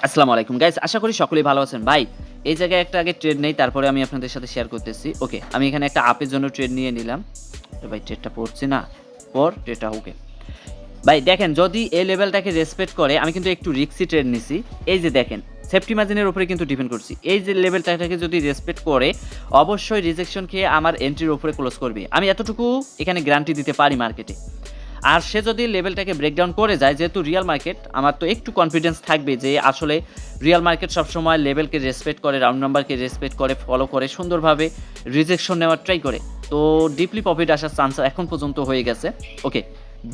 আসসালামু আলাইকুম গাইস, আশা করি সকলেই ভালো আছেন। ভাই এই জায়গায় একটা আগে ট্রেড নেই, তারপরে আমি আপনাদের সাথে শেয়ার করতেছি। ওকে, আমি এখানে একটা আপের জন্য ট্রেড নিয়ে নিলাম। ভাই ট্রেডটা পড়ছে না, ট্রেডটা ওকে। ভাই দেখেন, যদি এই লেভেলটাকে রেসপেক্ট করে, আমি কিন্তু একটু রিস্কি ট্রেড নিছি। এই যে দেখেন, সেফটি মার্জিনের উপরে কিন্তু ডিপেন্ড করছি। এই যে লেভেলটাকে যদি রেসপেক্ট করে, অবশ্যই রিজেকশন খেয়ে আমার এন্ট্রির উপরে ক্লোজ করবে। আমি এতটুকু এখানে গ্যারান্টি দিতে পারি মার্কেটে। আর সে যদি লেভেলটাকে ব্রেকডাউন করে যায়, যেহেতু রিয়াল মার্কেট, আমার তো একটু কনফিডেন্স থাকবে যে আসলে রিয়াল মার্কেট সবসময় লেভেলকে রেসপেক্ট করে, রাউন্ড নাম্বারকে রেসপেক্ট করে, ফলো করে, সুন্দরভাবে রিজেকশন নেওয়ার ট্রাই করে। তো ডিপলি প্রফিট আসার চান্স এখন পর্যন্ত হয়ে গেছে। ওকে,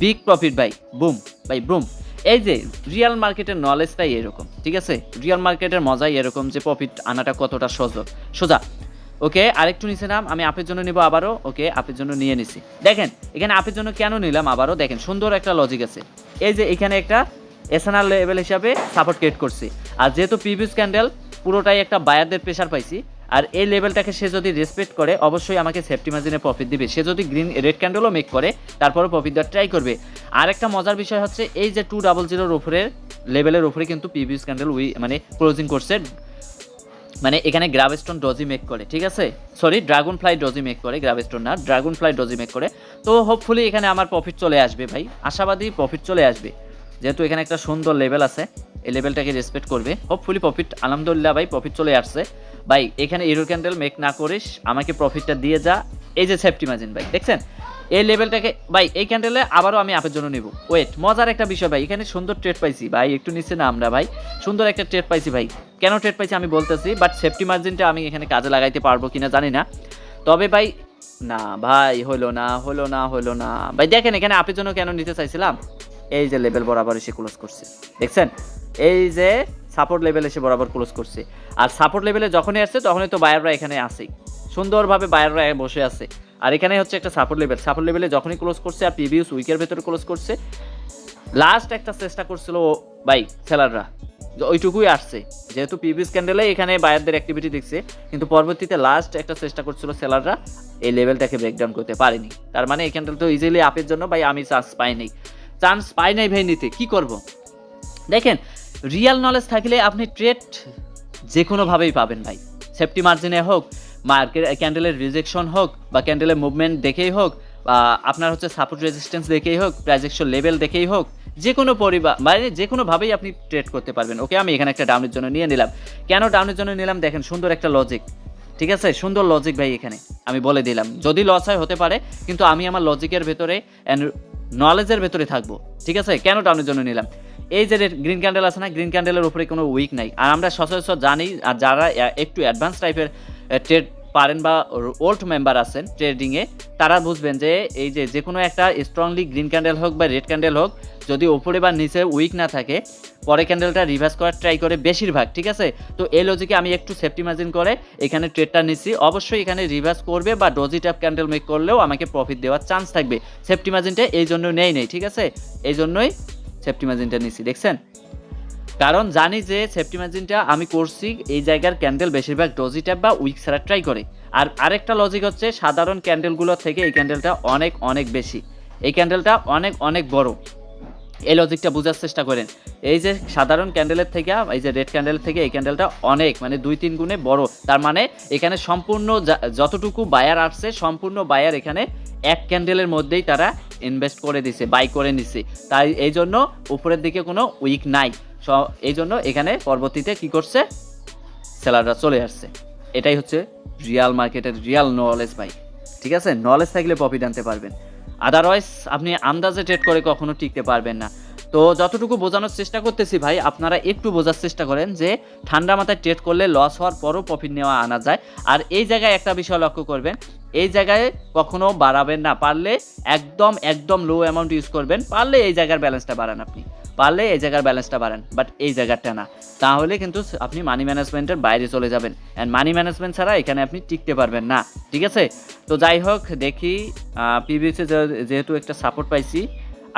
বিগ প্রফিট ভাই, বুম ভাই বুম। এই যে রিয়াল মার্কেটের নলেজটাই এরকম, ঠিক আছে? রিয়াল মার্কেটের মজাই এরকম যে প্রফিট আনাটা কতটা সোজা। ওকে, আরেকটু নিচে নাম, আমি আপের জন্য নিব আবারও। ওকে, আপের জন্য নিয়ে নিছি। দেখেন এখানে আপের জন্য কেন নিলাম আবারও, দেখেন সুন্দর একটা লজিক আছে। এই যে এখানে একটা এসএনআর লেভেল হিসাবে সাপোর্ট ক্রিয়েট করছি, আর যেহেতু প্রিভিয়াস ক্যান্ডেল পুরোটাই একটা বায়ারদের প্রেশার পাইছি, আর এই লেভেলটাকে সে যদি রেসপেক্ট করে, অবশ্যই আমাকে সেফটি মার্জিনে প্রফিট দিবে। সে যদি রেড ক্যান্ডেলও মেক করে, তারপরও প্রফিট দেওয়ার ট্রাই করবে। আর একটা মজার বিষয় হচ্ছে, এই যে 200 উপরে লেভেলের উপরে কিন্তু প্রিভিয়াস ক্যান্ডেল ক্লোজিং করছে। মানে এখানে গ্রাভস্টোন ডজি মেক করে, ঠিক আছে? Sorry, dragon fly doji make করে, গ্রাভস্টোন না, ড্রাগন ফ্লাই ডজি মেক করে। তো হোপফুলি এখানে আমার প্রফিট চলে আসবে ভাই, আশাবাদী প্রফিট চলে আসবে। যেহেতু এখানে একটা সুন্দর লেভেল আছে, এই লেভেলটাকে রেসপেক্ট করবে, হোপফুলি প্রফিট, আলহামদুলিল্লাহ ভাই প্রফিট চলে আসছে। ভাই এখানে ইউরো ক্যান্ডেল মেক না করিস, আমাকে প্রফিটটা দিয়ে যা। এই যে সেফটি মার্জিন ভাই দেখছেন, এই লেভেলটাকে ভাই, এই ক্যান্ডেলে আবারও আমি আপের জন্য নেব। ওয়েট, মজার একটা বিষয় ভাই, এখানে সুন্দর ট্রেড পাইছি ভাই, একটু নিচে না আমরা ভাই, সুন্দর একটা ট্রেড পাইছি ভাই। কেন ট্রেড পাইছি আমি বলতেছি, বাট সেফটি মার্জিনটা আমি এখানে কাজে লাগাইতে পারবো কিনা জানি না। তবে ভাই না ভাই, হলো না ভাই। দেখেন এখানে আপের জন্য কেন নিতে চাইছিলাম, এই যে লেভেল বরাবর এসে ক্লোজ করছে, দেখছেন? এই যে সাপোর্ট লেভেল এসে বরাবর ক্লোজ করছে, আর সাপোর্ট লেভেলে যখনই আসছে তখনই তো বায়াররা এখানে আসেই, সুন্দরভাবে বায়াররা বসে আছে। আর এখানে হচ্ছে একটা সাপোর্ট লেভেলে যখনই ক্লোজ করছে, আর প্রিভিয়াস উইকের ভেতরে ক্লোজ করছে, লাস্ট একটা চেষ্টা করছিল ভাই সেলাররা, ওইটুকুই আসছে। যেহেতু প্রিভিয়াস ক্যান্ডেলে এখানে বায়ারদের অ্যাক্টিভিটি দেখছে, কিন্তু পরবর্তীতে লাস্ট একটা চেষ্টা করছিল সেলাররা, এই লেভেলটাকে ব্রেকডাউন করতে পারেনি। তার মানে এই ক্যান্ডেল তো ইজিলি আপের জন্য ভাই আমি চান্স পাই নাই ভাই নিতে। কি করব? দেখেন, রিয়াল নলেজ থাকলে আপনি ট্রেড যে কোনোভাবেই পাবেন ভাই। সেফটি মার্জিনে হোক, মার্কেট ক্যান্ডেলের রিজেকশন হোক, বা ক্যান্ডেলের মুভমেন্ট দেখেই হোক, বা আপনার হচ্ছে সাপোর্ট রেজিস্ট্যান্স দেখেই হোক, প্রাইজেকশন লেভেল দেখেই হোক, যে কোনো মানে যে কোনোভাবেই আপনি ট্রেড করতে পারবেন। ওকে, আমি এখানে একটা ডাউনের জন্য নিয়ে নিলাম। কেন ডাউনের জন্য নিলাম দেখেন, সুন্দর একটা লজিক, ঠিক আছে? সুন্দর লজিক ভাই, এখানে আমি বলে দিলাম, যদি লস হয় হতে পারে, কিন্তু আমি আমার লজিকের ভেতরে অ্যান্ড নলেজের ভেতরে থাকবো, ঠিক আছে? কেন ডাউনের জন্য নিলাম, এই যে গ্রিন ক্যান্ডেল আছে না, গ্রিন ক্যান্ডেলের উপরে কোনো উইক নাই। আর আমরা সচরাচর জানি, আর যারা একটু অ্যাডভান্স টাইপের ট্রেড পারেন বা ওল্ড মেম্বার আছেন ট্রেডিংয়ে, তারা বুঝবেন যে এই যে কোনো একটা স্ট্রংলি গ্রিন ক্যান্ডেল হোক বা রেড ক্যান্ডেল হোক, যদি উপরে বা নিচে উইক না থাকে, পরে ক্যান্ডেলটা রিভার্স করার ট্রাই করে বেশিরভাগ, ঠিক আছে? তো এই লজিকে আমি একটু সেফটি মার্জিন করে এখানে ট্রেডটা নিচ্ছি। অবশ্যই এখানে রিভার্স করবে বা ডজি ট্যাপ ক্যান্ডেল মেক করলেও আমাকে প্রফিট দেওয়ার চান্স থাকবে। সেফটি মার্জিনটা এই জন্য নেই, ঠিক আছে? এই জন্যই সেফটি মার্জিনটা নিচ্ছি, দেখছেন? কারণ জানি যে সেফটি মার্জিনটা আমি করছি, এই জায়গার ক্যান্ডেল বেশিরভাগ ডজি ট্যাপ বা উইক ছাড়া ট্রাই করে। আর আরেকটা লজিক হচ্ছে, সাধারণ ক্যান্ডেলগুলোর থেকে এই ক্যান্ডেলটা অনেক বেশি, এই ক্যান্ডেলটা অনেক বড়। এই লজিকটা বোঝার চেষ্টা করেন। এই যে সাধারণ ক্যান্ডেলের থেকে, এই যে রেড ক্যান্ডেলের থেকে এই ক্যান্ডেলটা অনেক, মানে 2-3 গুণে বড়। তার মানে এখানে সম্পূর্ণ যতটুকু বায়ার আসছে, সম্পূর্ণ বায়ার এখানে এক ক্যান্ডেলের মধ্যেই তারা ইনভেস্ট করে দিছে, বাই করে নিছে। তাই এই জন্য উপরের দিকে কোনো উইক নাই। এই জন্য এখানে পরবর্তীতে কি করছে, সেলাররা চলে আসছে। এটাই হচ্ছে রিয়াল মার্কেটের রিয়াল নলেজ ভাই, ঠিক আছে? নলেজ থাকলে প্রফিট আনতে পারবেন, আদারওয়াইজ আপনি আন্দাজে ট্রেড করে কখনো টিকতে পারবেন না। তো যতটুকু বোঝানোর চেষ্টা করতেছি ভাই, আপনারা একটু বোঝার চেষ্টা করেন যে ঠান্ডা মাথায় ট্রেড করলে লস হওয়ার পরও প্রফিট নেওয়া আনা যায়। আর এই জায়গায় একটা বিষয় লক্ষ্য করবেন, এই জায়গায় কখনো বাড়াবেন না, পারলে একদম লো অ্যামাউন্ট ইউজ করবেন, পারলে এই জায়গার ব্যালেন্সটা বাড়ান, আপনি পারলে এই জায়গার ব্যালেন্সটা বাড়ান, বাট এই জায়গাটা না। তাহলে কিন্তু আপনি মানি ম্যানেজমেন্টের বাইরে চলে যাবেন, অ্যান্ড মানি ম্যানেজমেন্ট ছাড়া এখানে আপনি টিকতে পারবেন না, ঠিক আছে? তো যাই হোক, দেখি পিভিসি যেহেতু একটা সাপোর্ট পাইছি,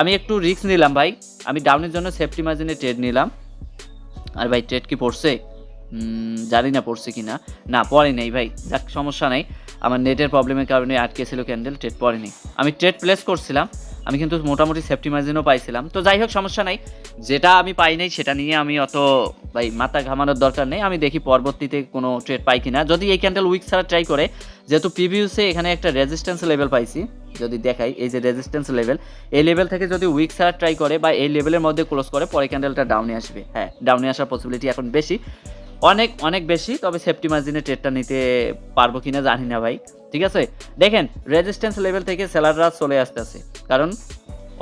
আমি একটু রিস্ক নিলাম ভাই। আমি ডাউনের জন্য সেফটি মার্জিনে ট্রেড নিলাম। আর ভাই ট্রেড কি পড়ছে, জানি না পড়ছে কি না, না পড়ে নেই ভাই, যাক সমস্যা নেই। আমার নেটের প্রবলেমের কারণে আটকে ছিল ক্যান্ডেল, ট্রেড পড়েনি। আমি ট্রেড প্লেস করছিলাম, আমি কিন্তু মোটামুটি সেফটি মার্জিনও পাইছিলাম। তো যাই হোক, সমস্যা নাই, যেটা আমি পাই নাই সেটা নিয়ে আমি অত ভাই মাথা ঘামানোর দরকার নেই। আমি দেখি পরবর্তীতে কোনো ট্রেড পাই কিনা। যদি এই ক্যান্ডেল উইক ছাড়া ট্রাই করে, যেহেতু প্রিভিউসে এখানে একটা রেজিস্ট্যান্স লেভেল পাইছি, যদি দেখাই এই যে রেজিস্ট্যান্স লেভেল, এই লেভেল থেকে যদি উইক ছাড়া ট্রাই করে বা এই লেভেলের মধ্যে ক্লোজ করে, পরে ক্যান্ডেলটা ডাউনে আসবে। হ্যাঁ, ডাউনে আসার পসিবিলিটি এখন বেশি, অনেক অনেক বেশি। তবে সেফটি মার্জিনে ট্রেডটা নিতে পারবো কিনা জানি না ভাই। ঠিক আছে, দেখেন রেজিস্ট্যান্স লেভেল থেকে সেলাররা চলে আসতেছে, কারণ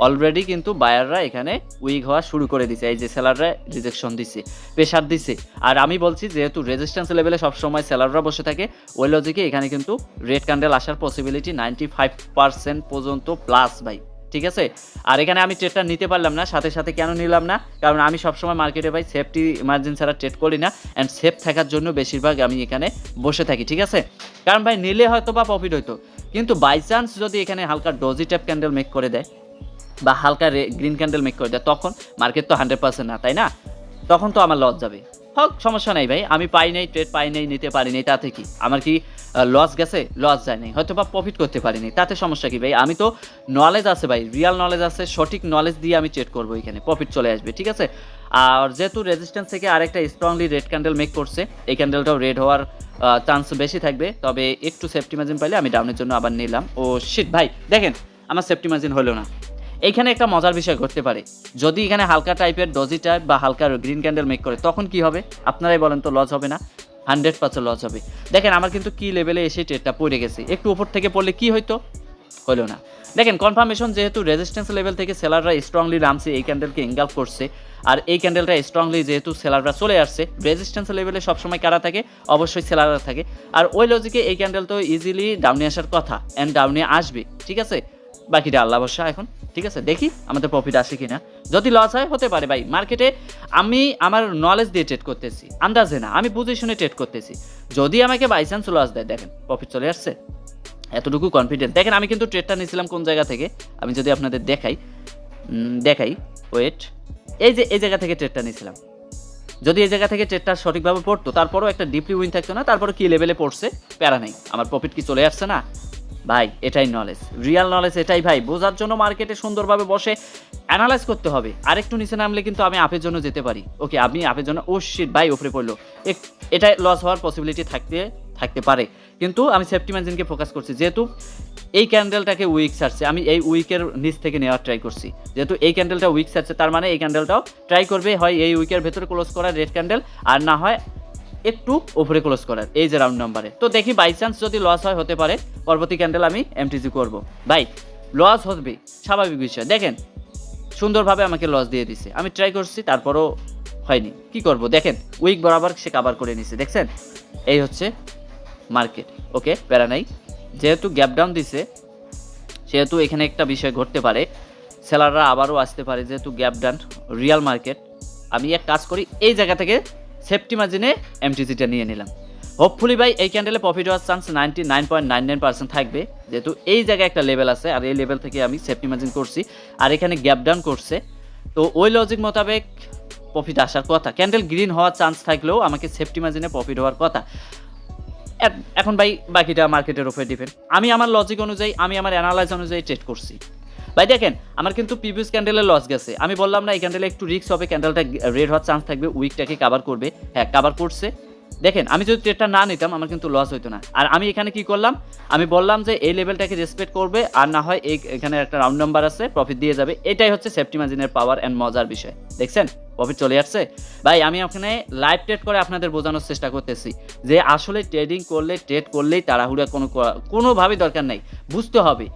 অলরেডি কিন্তু বায়াররা এখানে উইক হওয়া শুরু করে দিছে। এই যে সেলাররা রিজেকশন দিছে, প্রেশার দিছে। আর আমি বলছি যেহেতু রেজিস্ট্যান্স লেভেলে সবসময় সেলাররা বসে থাকে, ওই লজিকে এখানে কিন্তু রেড ক্যান্ডেল আসার পসিবিলিটি 95% পর্যন্ত প্লাস ভাই। ঠিক আছে, আর এখানে আমি ট্রেডটা নিতে পারলাম না, সাথে সাথে কেন নিলাম না, কারণ আমি সবসময় মার্কেটে ভাই সেফটি মার্জিন ছাড়া ট্রেড করি না, অ্যান্ড সেফ থাকার জন্য বেশিরভাগ আমি এখানে বসে থাকি। ঠিক আছে, কারণ ভাই নিলে হয়তো বা প্রফিট হইতো, কিন্তু বাই চান্স যদি এখানে হালকা ডজি ট্যাপ ক্যান্ডেল মেক করে দেয় বা হালকা গ্রিন ক্যান্ডেল মেক করে দেয়, তখন মার্কেট তো 100% না, তাই না? তখন তো আমার লস যাবে। হোক, সমস্যা নাই ভাই, আমি পাই নাই, ট্রেড পাই নাই, নিতে পারি নাই, তাতে কি আমার কি লস গেছে? লস যায় নাই, হয়তো বা প্রফিট করতে পারিনি, তাতে সমস্যা কি ভাই? আমি তো নলেজ আছে ভাই, রিয়াল নলেজ আছে, সঠিক নলেজ দিয়ে আমি ট্রেড করবো, এখানে প্রফিট চলে আসবে। ঠিক আছে, আর যেহেতু রেজিস্ট্যান্স থেকে আরেকটা স্ট্রংলি রেড ক্যান্ডেল মেক করছে, এই ক্যান্ডেলটাও রেড হওয়ার চান্স বেশি থাকবে। তবে একটু সেফটি মার্জিন পাইলে আমি ডাউনের জন্য আবার নিলাম। ও শিট ভাই, দেখেন আমার সেফটি মার্জিন হলো না। এইখানে একটা মজার বিষয় ঘটতে পারে, যদি এখানে হালকা টাইপের ডজি টাইপ বা হালকা গ্রিন ক্যান্ডেল মেক করে, তখন কি হবে আপনারাই বলেন তো? লস হবে না? 100% লস হবে। দেখেন আমার কিন্তু কি লেভেলে এসে ট্রেডটা পড়ে গেছে, একটু উপর থেকে পড়লে কি হইতো? হলো না। দেখেন কনফার্মেশন, যেহেতু রেজিস্ট্যান্স লেভেল থেকে সেলাররা স্ট্রংলি নামছে, এই ক্যান্ডেলকে এঙ্গালফ করছে, আর এই ক্যান্ডেলটা স্ট্রংলি যেহেতু সেলাররা চলে আসছে, রেজিস্ট্যান্স লেভেলে সবসময় কারা থাকে? অবশ্যই সেলাররা থাকে। আর ওই লজিকে এই ক্যান্ডেল তো ইজিলি ডাউনে আসার কথা, অ্যান্ড ডাউনে আসবে। ঠিক আছে, বাকিটা আল্লাহ ভরসা এখন। ঠিক আছে, দেখি আমাদের প্রফিট আসে কিনা। যদি লস হয়, হতে পারে ভাই। মার্কেটে আমি আমার নলেজ দিয়ে ট্রেড করতেছি, আন্দাজে না, আমি বুঝে শুনে ট্রেড করতেছি। যদি আমাকে বাই চান্স লস দেয়, দেখেন প্রফিট চলে আসছে, এতটুকু কনফিডেন্স। দেখেন আমি কিন্তু ট্রেডটা নিয়েছিলাম কোন জায়গা থেকে, আমি যদি আপনাদের দেখাই ওয়েট, এই জায়গা থেকে ট্রেডটা নিয়েছিলাম। যদি এই জায়গা থেকে ট্রেডটা সঠিকভাবে পড়তো, তারপরও একটা ডিপলি উইন থাকতো না, তারপরে কি লেভেলে পড়ছে প্যারা নেই, আমার প্রফিট কি চলে আসছে না ভাই? এটাই নলেজ, রিয়াল নলেজ এটাই ভাই। বোঝার জন্য মার্কেটে সুন্দরভাবে বসে অ্যানালাইজ করতে হবে। আরেকটু নিচে নামলে কিন্তু আমি আপের জন্য যেতে পারি। ওকে, আমি আপের জন্য, ও শিট ভাই উপরে পড়লো, এটা লস হওয়ার পসিবিলিটি থাকতে পারে, কিন্তু আমি সেফটি মার্জিনকে ফোকাস করছি। যেহেতু এই ক্যান্ডেলটাকে উইক ছাড়ছে, আমি এই উইকের নিচ থেকে নেওয়ার ট্রাই করছি। যেহেতু এই ক্যান্ডেলটা উইক ছাড়ছে, তার মানে এই ক্যান্ডেলটাও ট্রাই করবে হয় এই উইকের ভেতরে ক্লোজ করার রেড ক্যান্ডেল, আর না হয় একটু উপরে ক্লোজ করার এই যে রাউন্ড নাম্বারে। তো দেখি বাই চান্স যদি লস হয়, হতে পারে পরবর্তী ক্যান্ডেল আমি এমটিজি করব। ভাই লস হবে স্বাভাবিক বিষয়। দেখেন সুন্দরভাবে আমাকে লস দিয়ে দিছে, আমি ট্রাই করছি, তারপরও হয়নি। কি করব? দেখেন উইক বরাবর সে কাভার করে নিছে, দেখছেন? এই হচ্ছে মার্কেট। ওকে, প্যারা নাই। যেহেতু গ্যাপ ডাউন দিছে, সেহেতু এখানে একটা বিষয় ঘটতে পারে, সেলাররা আবারও আসতে পারে। যেহেতু গ্যাপ ডাউন রিয়াল মার্কেট, আমি এক কাজ করি, এই জায়গা থেকে সেফটি মার্জিনে এমটিজিটা নিয়ে নিলাম। হোপফুলি ভাই এই ক্যান্ডেলে প্রফিট হওয়ার চান্স 99.99% থাকবে, যেহেতু এই জায়গায় একটা লেভেল আছে, আর এই লেভেল থেকে আমি সেফটি মার্জিন করছি, আর এখানে গ্যাপ ডাউন করছে। তো ওই লজিক মোতাবেক প্রফিট আসার কথা। ক্যান্ডেল গ্রিন হওয়ার চান্স থাকলেও আমাকে সেফটি মার্জিনে প্রফিট হওয়ার কথা। এখন ভাই বাকিটা মার্কেটের উপরে ডিপেন্ড। আমি আমার লজিক অনুযায়ী, আমি আমার অ্যানালাইজ অনুযায়ী ট্রেড করছি ভাই। দেখেন আমার কিন্তু প্রিভিয়াস ক্যান্ডেলে লস গেছে, আমি বললাম না এই ক্যান্ডেলে একটু রিস্ক হবে, ক্যান্ডেলটা রেড হওয়ার চান্স থাকবে, উইকটাকে কাভার করবে। হ্যাঁ, কাভার করছে। দেখেন আমি যদি ট্রেডটা না নিতাম, আমার কিন্তু লস হইতো না। আর আমি এখানে কি করলাম, আমি বললাম যে এই লেভেলটাকে রেসপেক্ট করবে, আর না হয় এখানে একটা রাউন্ড নাম্বার আছে, প্রফিট দিয়ে যাবে। এটাই হচ্ছে সেফটি মার্জিনের পাওয়ার অ্যান্ড মজার বিষয়। দেখছেন প্রফিট চলে আসছে ভাই। আমি ওখানে লাইভ ট্রেড করে আপনাদের বোঝানোর চেষ্টা করতেছি যে আসলে ট্রেড করলেই তাড়াহুড়া কোনোভাবেই দরকার নাই, বুঝতে হবে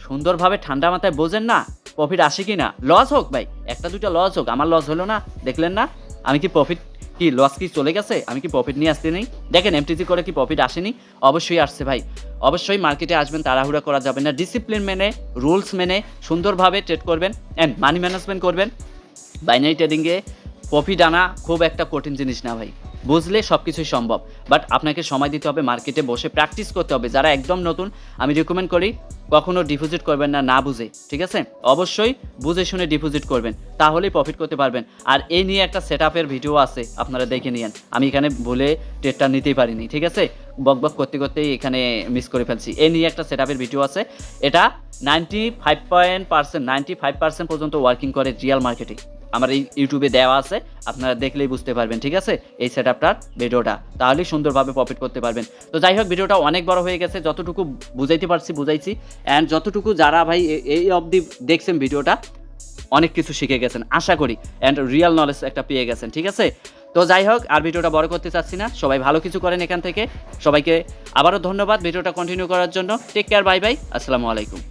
সুন্দরভাবে, ঠান্ডা মাথায় বোঝেন না প্রফিট আসে কি না। লস হোক ভাই, একটা দুটো লস হোক, আমার লস হলো না, দেখলেন না? আমি কি প্রফিট, কি লস কি চলে গেছে? আমি কি প্রফিট নিয়ে আসতে নেই? দেখেন এমটিজি করে কি প্রফিট আসেনি? অবশ্যই আসছে ভাই। অবশ্যই মার্কেটে আসবেন, তাড়াহুড়া করা যাবে না, ডিসিপ্লিন মেনে, রুলস মেনে সুন্দরভাবে ট্রেড করবেন অ্যান্ড মানি ম্যানেজমেন্ট করবেন। বাইনারি ট্রেডিংয়ে প্রফিট আনা খুব একটা কঠিন জিনিস না ভাই, বুঝলে সব কিছুই সম্ভব। বাট আপনাকে সময় দিতে হবে, মার্কেটে বসে প্র্যাকটিস করতে হবে। যারা একদম নতুন, আমি রিকমেন্ড করি কখনো ডিপোজিট করবেন না, না বুঝে, ঠিক আছে? অবশ্যই বুঝে শুনে ডিপোজিট করবেন, তাহলেই প্রফিট করতে পারবেন। আর এই নিয়ে একটা সেটআপের ভিডিও আছে, আপনারা দেখে নিয়েন। আমি এখানে ভুলে ট্রেডটা নিতেই পারিনি, ঠিক আছে? বকবক করতে করতেই এখানে মিস করে ফেলছি। এই নিয়ে একটা সেটআপের ভিডিও আছে, এটা 95% পর্যন্ত ওয়ার্কিং করে রিয়েল মার্কেটে। আমার এই ইউটিউবে দেওয়া আছে, আপনারা দেখলেই বুঝতে পারবেন, ঠিক আছে? এই সেটআপটার ভিডিওটা, তাহলেই সুন্দরভাবে প্রফিট করতে পারবেন। তো যাই হোক, ভিডিওটা অনেক বড় হয়ে গেছে, যতটুকু বুঝাইতে পারছি বুঝাইছি। অ্যান্ড যতটুকু যারা ভাই এই অবধি দেখছেন ভিডিওটা, অনেক কিছু শিখে গেছেন আশা করি, অ্যান্ড রিয়েল নলেজ একটা পেয়ে গেছেন, ঠিক আছে? তো যাই হোক, আর ভিডিওটা বড় করতে চাচ্ছি না, সবাই ভালো কিছু করেন এখান থেকে। সবাইকে আবারও ধন্যবাদ ভিডিওটা কন্টিনিউ করার জন্য। টেক কেয়ার, বাই বাই, আসসালামু আলাইকুম।